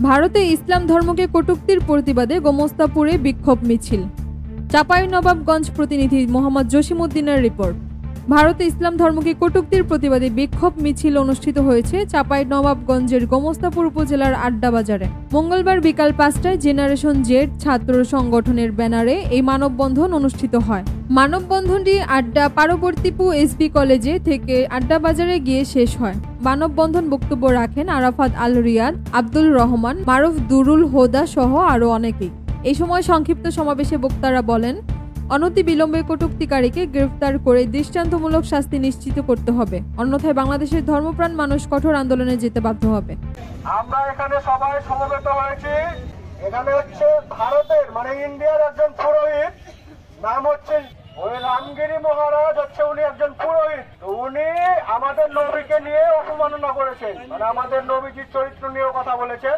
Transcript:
ভারতে ইসলাম ধর্মকে কটূক্তির প্রতিবাদে গোমস্তাপুরে বিক্ষোভ মিছিল। চাঁপাইনবাবগঞ্জ প্রতিনিধি মোহাম্মদ জসিমউদ্দিনের রিপোর্ট। ভারতে ইসলাম ধর্মকে কটূক্তির প্রতিবাদে বিক্ষোভ মিছিল অনুষ্ঠিত হয়েছে চাঁপাইনবাবগঞ্জের গোমস্তাপুর উপজেলার আড্ডাবাজারে। মঙ্গলবার বিকাল 5টায় জেনারেশন জেড ছাত্র সংগঠনের ব্যানারে এই মানববন্ধন অনুষ্ঠিত হয়। মানববন্ধনটি আড্ডা পারবর্তীপু এসবি কলেজে থেকে আড্ডাবাজারে গিয়ে শেষ হয়। মানববন্ধন বক্তব্য রাখেন আরাফাত আল রিয়াদ, আব্দুল রহমান, মারুফ দুরুল হোদা সহ আরও অনেকেই। এই সময় সংক্ষিপ্ত সমাবেশে বক্তারা বলেন, অনতিবিলম্বে কটূক্তিকারীকে গ্রেফতার করে দৃষ্টান্তমূলক শাস্তি নিশ্চিত করতে হবে, অন্যথায় বাংলাদেশের ধর্মপ্রাণ মানুষ কঠোর আন্দোলনে যেতে বাধ্য হবে। আমরা এখানে সবাই সমবেত হয়েছি। এখানে হচ্ছে ভারতের ইন্ডিয়ার একজন পুরোহিত, নাম হচ্ছে ওই রামগিরি মহারাজ, হচ্ছে উনি একজন পুরোহিত। উনি আমাদের নবীকে নিয়ে অপমাননা করেছেন, আমাদের নবীজির চরিত্র নিয়েও কথা বলেছেন।